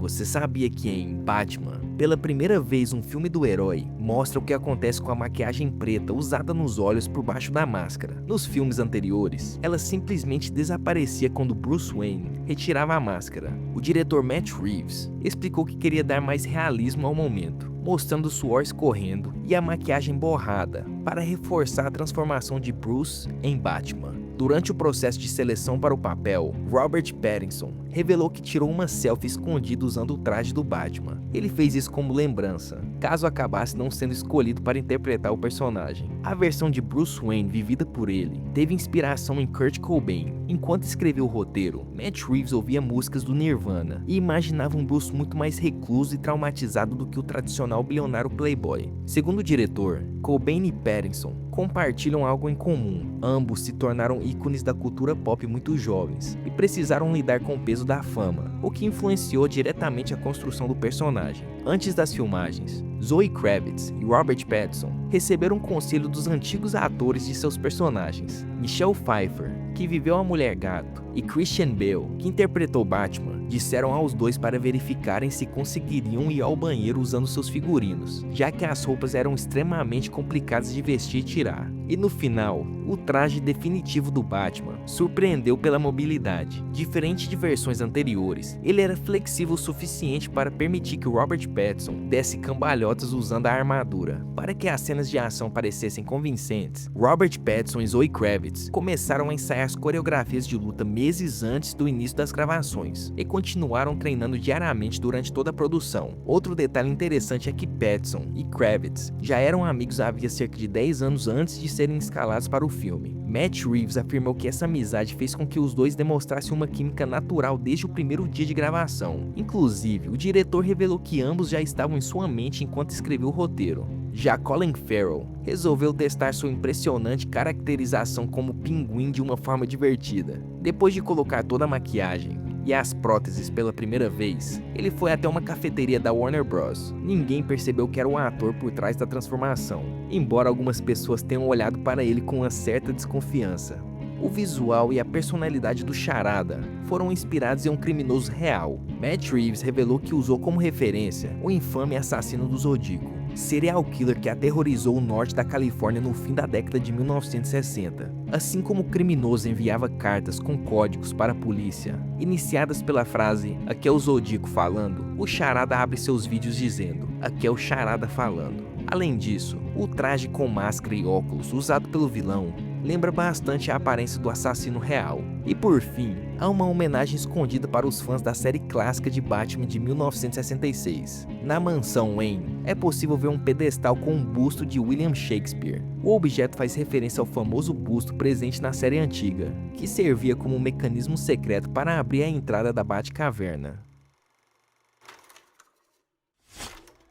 Você sabia que em Batman, pela primeira vez um filme do herói mostra o que acontece com a maquiagem preta usada nos olhos por baixo da máscara? Nos filmes anteriores, ela simplesmente desaparecia quando Bruce Wayne retirava a máscara. O diretor Matt Reeves explicou que queria dar mais realismo ao momento, mostrando o suor escorrendo e a maquiagem borrada para reforçar a transformação de Bruce em Batman. Durante o processo de seleção para o papel, Robert Pattinson revelou que tirou uma selfie escondida usando o traje do Batman. Ele fez isso como lembrança, caso acabasse não sendo escolhido para interpretar o personagem. A versão de Bruce Wayne vivida por ele teve inspiração em Kurt Cobain. Enquanto escreveu o roteiro, Matt Reeves ouvia músicas do Nirvana e imaginava um Bruce muito mais recluso e traumatizado do que o tradicional bilionário playboy. Segundo o diretor, Cobain e Pattinson compartilham algo em comum. Ambos se tornaram ícones da cultura pop muito jovens e precisaram lidar com o peso da fama, o que influenciou diretamente a construção do personagem. Antes das filmagens, Zoe Kravitz e Robert Pattinson receberam conselho dos antigos atores de seus personagens. Michelle Pfeiffer, que viveu a Mulher Gato, e Christian Bale, que interpretou Batman, disseram aos dois para verificarem se conseguiriam ir ao banheiro usando seus figurinos, já que as roupas eram extremamente complicadas de vestir e tirar. E no final, o traje definitivo do Batman surpreendeu pela mobilidade. Diferente de versões anteriores, ele era flexível o suficiente para permitir que Robert Pattinson desse cambalhotas usando a armadura. Para que as cenas de ação parecessem convincentes, Robert Pattinson e Zoe Kravitz começaram a ensaiar as coreografias de luta meses antes do início das gravações e continuaram treinando diariamente durante toda a produção. Outro detalhe interessante é que Pattinson e Kravitz já eram amigos havia cerca de 10 anos antes de serem escalados para o filme. Matt Reeves afirmou que essa amizade fez com que os dois demonstrassem uma química natural desde o primeiro dia de gravação. Inclusive, o diretor revelou que ambos já estavam em sua mente enquanto escreveu o roteiro. Já Colin Farrell resolveu testar sua impressionante caracterização como pinguim de uma forma divertida. Depois de colocar toda a maquiagem e as próteses pela primeira vez, ele foi até uma cafeteria da Warner Bros. Ninguém percebeu que era o ator por trás da transformação, embora algumas pessoas tenham olhado para ele com uma certa desconfiança. O visual e a personalidade do Charada foram inspirados em um criminoso real. Matt Reeves revelou que usou como referência o infame assassino do Zodíaco, serial killer que aterrorizou o norte da Califórnia no fim da década de 1960. Assim como o criminoso enviava cartas com códigos para a polícia, iniciadas pela frase "Aqui é o Zodíaco falando", o Charada abre seus vídeos dizendo "Aqui é o Charada falando". Além disso, o traje com máscara e óculos usado pelo vilão lembra bastante a aparência do assassino real. E por fim, há uma homenagem escondida para os fãs da série clássica de Batman de 1966. Na mansão Wayne, é possível ver um pedestal com um busto de William Shakespeare. O objeto faz referência ao famoso busto presente na série antiga, que servia como um mecanismo secreto para abrir a entrada da Batcaverna.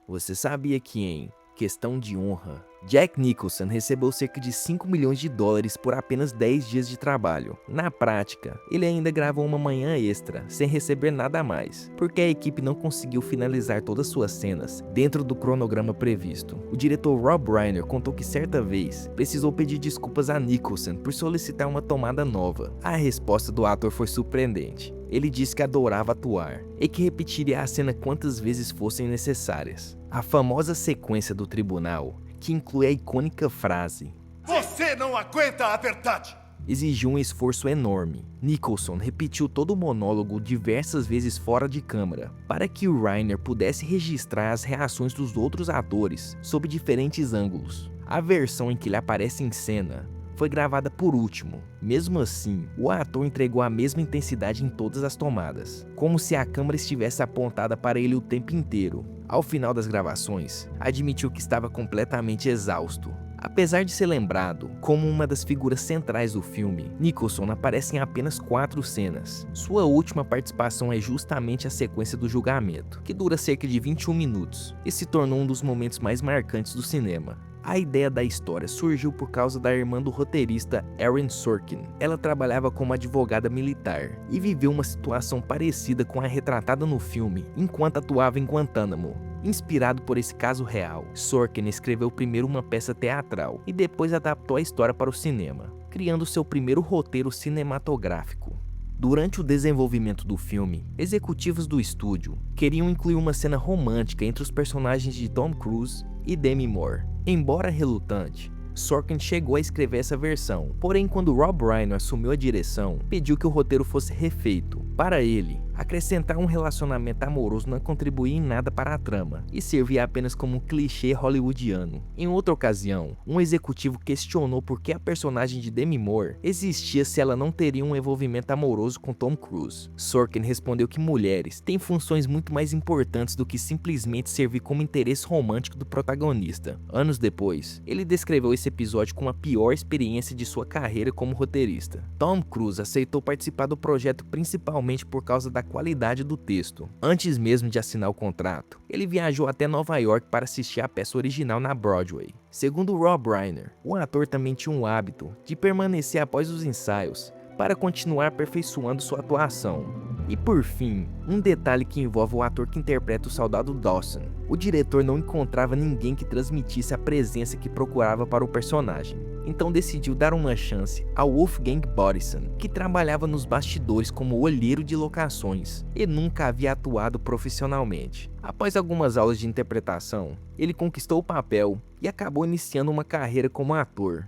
Você sabia que em Questão de Honra, Jack Nicholson recebeu cerca de 5 milhões de dólares por apenas 10 dias de trabalho. Na prática, ele ainda gravou uma manhã extra, sem receber nada a mais, porque a equipe não conseguiu finalizar todas suas cenas dentro do cronograma previsto. O diretor Rob Reiner contou que certa vez precisou pedir desculpas a Nicholson por solicitar uma tomada nova. A resposta do ator foi surpreendente. Ele disse que adorava atuar e que repetiria a cena quantas vezes fossem necessárias. A famosa sequência do tribunal, que inclui a icônica frase "Você não aguenta a verdade!", exigiu um esforço enorme. Nicholson repetiu todo o monólogo diversas vezes fora de câmera, para que o Reiner pudesse registrar as reações dos outros atores sob diferentes ângulos. A versão em que ele aparece em cena foi gravada por último. Mesmo assim, o ator entregou a mesma intensidade em todas as tomadas, como se a câmera estivesse apontada para ele o tempo inteiro. Ao final das gravações, admitiu que estava completamente exausto. Apesar de ser lembrado como uma das figuras centrais do filme, Nicholson aparece em apenas 4 cenas. Sua última participação é justamente a sequência do julgamento, que dura cerca de 21 minutos, e se tornou um dos momentos mais marcantes do cinema. A ideia da história surgiu por causa da irmã do roteirista Aaron Sorkin. Ela trabalhava como advogada militar e viveu uma situação parecida com a retratada no filme enquanto atuava em Guantánamo. Inspirado por esse caso real, Sorkin escreveu primeiro uma peça teatral e depois adaptou a história para o cinema, criando seu primeiro roteiro cinematográfico. Durante o desenvolvimento do filme, executivos do estúdio queriam incluir uma cena romântica entre os personagens de Tom Cruise e Demi Moore. Embora relutante, Sorkin chegou a escrever essa versão, porém quando Rob Reiner assumiu a direção, pediu que o roteiro fosse refeito. Para ele, acrescentar um relacionamento amoroso não contribuía em nada para a trama e servia apenas como um clichê hollywoodiano. Em outra ocasião, um executivo questionou por que a personagem de Demi Moore existia se ela não teria um envolvimento amoroso com Tom Cruise. Sorkin respondeu que mulheres têm funções muito mais importantes do que simplesmente servir como interesse romântico do protagonista. Anos depois, ele descreveu esse episódio como a pior experiência de sua carreira como roteirista. Tom Cruise aceitou participar do projeto principalmente por causa da qualidade do texto. Antes mesmo de assinar o contrato, ele viajou até Nova York para assistir a peça original na Broadway. Segundo Rob Reiner, o ator também tinha um hábito de permanecer após os ensaios para continuar aperfeiçoando sua atuação. E por fim, um detalhe que envolve o ator que interpreta o soldado Dawson. O diretor não encontrava ninguém que transmitisse a presença que procurava para o personagem. Então decidiu dar uma chance ao Wolfgang Bodison, que trabalhava nos bastidores como olheiro de locações e nunca havia atuado profissionalmente. Após algumas aulas de interpretação, ele conquistou o papel e acabou iniciando uma carreira como ator.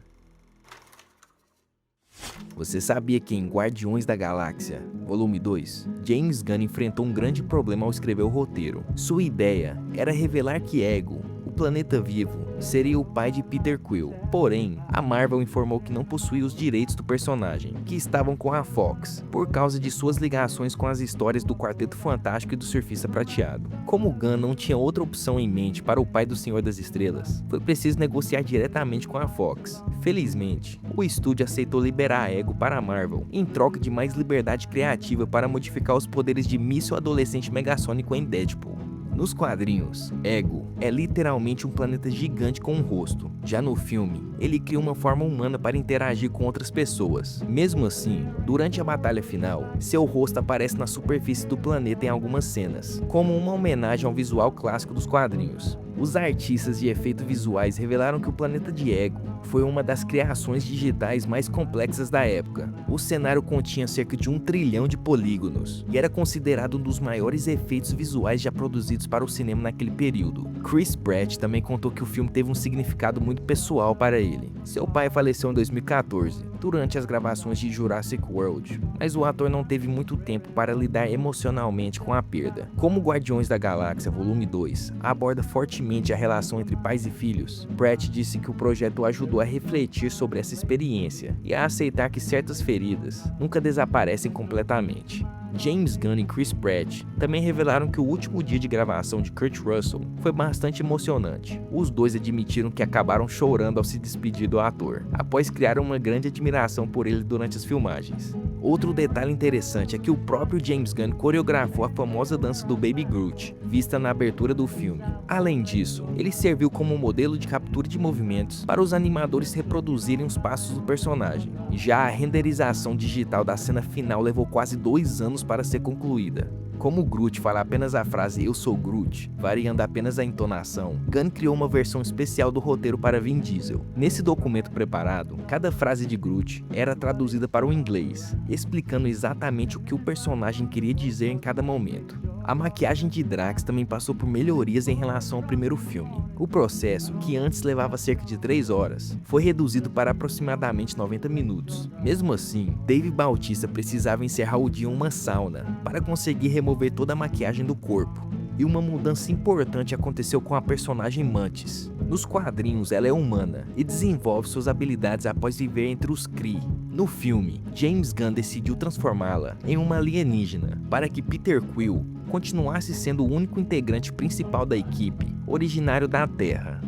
Você sabia que em Guardiões da Galáxia, volume 2, James Gunn enfrentou um grande problema ao escrever o roteiro. Sua ideia era revelar que Ego, o planeta vivo, seria o pai de Peter Quill. Porém, a Marvel informou que não possuía os direitos do personagem, que estavam com a Fox, por causa de suas ligações com as histórias do Quarteto Fantástico e do Surfista Prateado. Como Gunn não tinha outra opção em mente para o pai do Senhor das Estrelas, foi preciso negociar diretamente com a Fox. Felizmente, o estúdio aceitou liberar a Ego para a Marvel, em troca de mais liberdade criativa para modificar os poderes de míssil adolescente megassônico em Deadpool. Nos quadrinhos, Ego é literalmente um planeta gigante com um rosto. Já no filme, ele cria uma forma humana para interagir com outras pessoas. Mesmo assim, durante a batalha final, seu rosto aparece na superfície do planeta em algumas cenas, como uma homenagem ao visual clássico dos quadrinhos. Os artistas de efeitos visuais revelaram que o planeta de Ego foi uma das criações digitais mais complexas da época. O cenário continha cerca de 1 trilhão de polígonos e era considerado um dos maiores efeitos visuais já produzidos para o cinema naquele período. Chris Pratt também contou que o filme teve um significado muito pessoal para ele. Seu pai faleceu em 2014, durante as gravações de Jurassic World, mas o ator não teve muito tempo para lidar emocionalmente com a perda. Como Guardiões da Galáxia Volume 2 aborda fortemente a relação entre pais e filhos, Pratt disse que o projeto ajudou a refletir sobre essa experiência e a aceitar que certas feridas nunca desaparecem completamente. James Gunn e Chris Pratt também revelaram que o último dia de gravação de Kurt Russell foi bastante emocionante. Os dois admitiram que acabaram chorando ao se despedir do ator, após criar uma grande admiração por ele durante as filmagens. Outro detalhe interessante é que o próprio James Gunn coreografou a famosa dança do Baby Groot, vista na abertura do filme. Além disso, ele serviu como modelo de captura de movimentos para os animadores reproduzirem os passos do personagem. Já a renderização digital da cena final levou quase 2 anos para ser concluída. Como Groot fala apenas a frase "Eu sou Groot", variando apenas a entonação, Gunn criou uma versão especial do roteiro para Vin Diesel. Nesse documento preparado, cada frase de Groot era traduzida para o inglês, explicando exatamente o que o personagem queria dizer em cada momento. A maquiagem de Drax também passou por melhorias em relação ao primeiro filme. O processo, que antes levava cerca de 3 horas, foi reduzido para aproximadamente 90 minutos. Mesmo assim, Dave Bautista precisava encerrar o dia em uma sauna para conseguir remover toda a maquiagem do corpo. E uma mudança importante aconteceu com a personagem Mantis. Nos quadrinhos, ela é humana e desenvolve suas habilidades após viver entre os Kree. No filme, James Gunn decidiu transformá-la em uma alienígena para que Peter Quill continuasse sendo o único integrante principal da equipe, originário da Terra.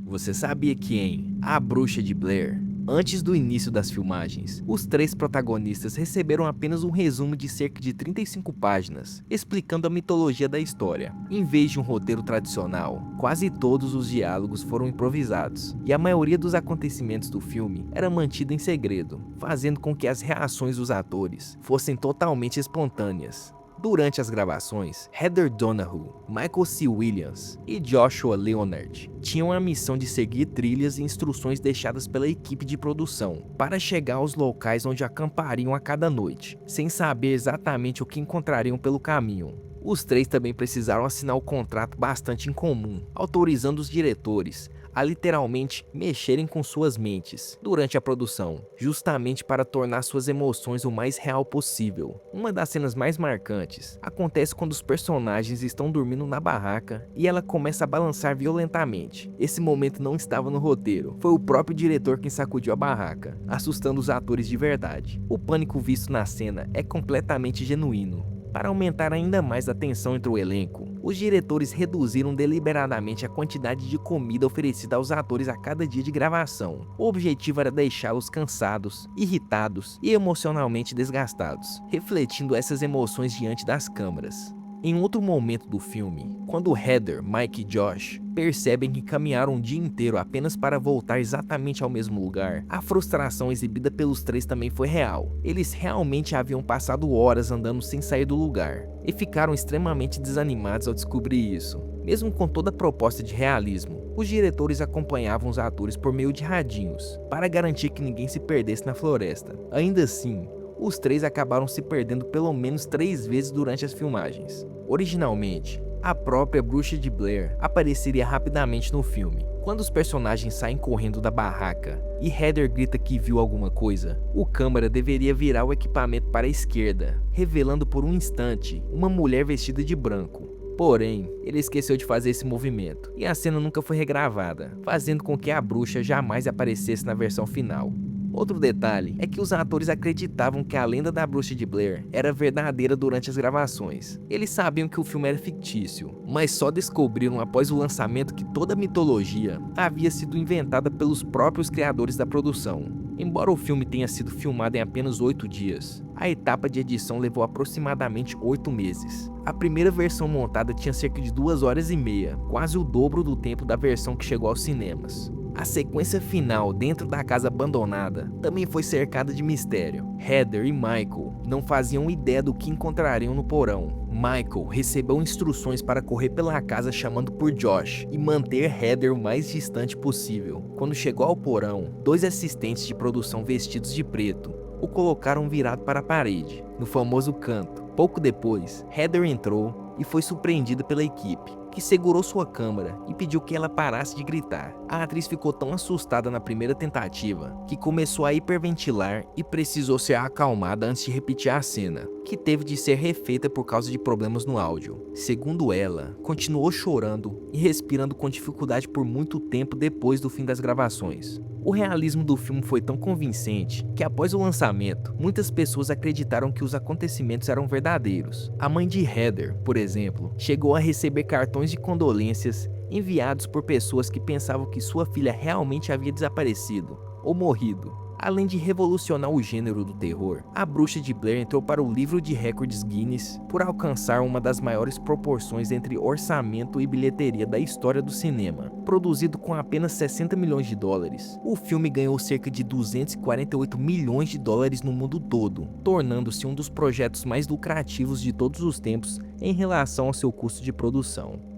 Você sabia que em A Bruxa de Blair, antes do início das filmagens, os 3 protagonistas receberam apenas um resumo de cerca de 35 páginas, explicando a mitologia da história. Em vez de um roteiro tradicional, quase todos os diálogos foram improvisados, e a maioria dos acontecimentos do filme era mantida em segredo, fazendo com que as reações dos atores fossem totalmente espontâneas. Durante as gravações, Heather Donahue, Michael C. Williams e Joshua Leonard tinham a missão de seguir trilhas e instruções deixadas pela equipe de produção para chegar aos locais onde acampariam a cada noite, sem saber exatamente o que encontrariam pelo caminho. Os três também precisaram assinar um contrato bastante incomum, autorizando os diretores a literalmente mexerem com suas mentes durante a produção, justamente para tornar suas emoções o mais real possível. Uma das cenas mais marcantes acontece quando os personagens estão dormindo na barraca e ela começa a balançar violentamente. Esse momento não estava no roteiro, foi o próprio diretor quem sacudiu a barraca, assustando os atores de verdade. O pânico visto na cena é completamente genuíno. Para aumentar ainda mais a tensão entre o elenco, os diretores reduziram deliberadamente a quantidade de comida oferecida aos atores a cada dia de gravação. O objetivo era deixá-los cansados, irritados e emocionalmente desgastados, refletindo essas emoções diante das câmeras. Em outro momento do filme, quando Heather, Mike e Josh percebem que caminharam um dia inteiro apenas para voltar exatamente ao mesmo lugar, a frustração exibida pelos três também foi real. Eles realmente haviam passado horas andando sem sair do lugar, e ficaram extremamente desanimados ao descobrir isso. Mesmo com toda a proposta de realismo, os diretores acompanhavam os atores por meio de radinhos, para garantir que ninguém se perdesse na floresta. Ainda assim, os três acabaram se perdendo pelo menos 3 vezes durante as filmagens. Originalmente, a própria Bruxa de Blair apareceria rapidamente no filme. Quando os personagens saem correndo da barraca e Heather grita que viu alguma coisa, o câmera deveria virar o equipamento para a esquerda, revelando por um instante uma mulher vestida de branco. Porém, ele esqueceu de fazer esse movimento, e a cena nunca foi regravada, fazendo com que a bruxa jamais aparecesse na versão final. Outro detalhe é que os atores acreditavam que a lenda da Bruxa de Blair era verdadeira durante as gravações. Eles sabiam que o filme era fictício, mas só descobriram após o lançamento que toda a mitologia havia sido inventada pelos próprios criadores da produção. Embora o filme tenha sido filmado em apenas 8 dias, a etapa de edição levou aproximadamente 8 meses. A primeira versão montada tinha cerca de 2 horas e meia, quase o dobro do tempo da versão que chegou aos cinemas. A sequência final dentro da casa abandonada também foi cercada de mistério. Heather e Michael não faziam ideia do que encontrariam no porão. Michael recebeu instruções para correr pela casa chamando por Josh e manter Heather o mais distante possível. Quando chegou ao porão, 2 assistentes de produção vestidos de preto o colocaram virado para a parede, no famoso canto. Pouco depois, Heather entrou e foi surpreendida pela equipe, que segurou sua câmera e pediu que ela parasse de gritar. A atriz ficou tão assustada na primeira tentativa que começou a hiperventilar e precisou ser acalmada antes de repetir a cena, que teve de ser refeita por causa de problemas no áudio. Segundo ela, continuou chorando e respirando com dificuldade por muito tempo depois do fim das gravações. O realismo do filme foi tão convincente que após o lançamento, muitas pessoas acreditaram que os acontecimentos eram verdadeiros. A mãe de Heather, por exemplo, chegou a receber cartões de condolências enviados por pessoas que pensavam que sua filha realmente havia desaparecido ou morrido. Além de revolucionar o gênero do terror, A Bruxa de Blair entrou para o livro de recordes Guinness por alcançar uma das maiores proporções entre orçamento e bilheteria da história do cinema. Produzido com apenas 60 milhões de dólares, o filme ganhou cerca de 248 milhões de dólares no mundo todo, tornando-se um dos projetos mais lucrativos de todos os tempos em relação ao seu custo de produção.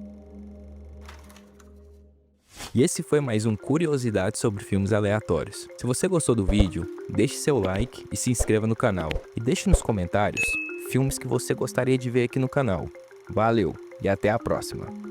E esse foi mais um Curiosidades sobre Filmes Aleatórios. Se você gostou do vídeo, deixe seu like e se inscreva no canal. E deixe nos comentários filmes que você gostaria de ver aqui no canal. Valeu e até a próxima!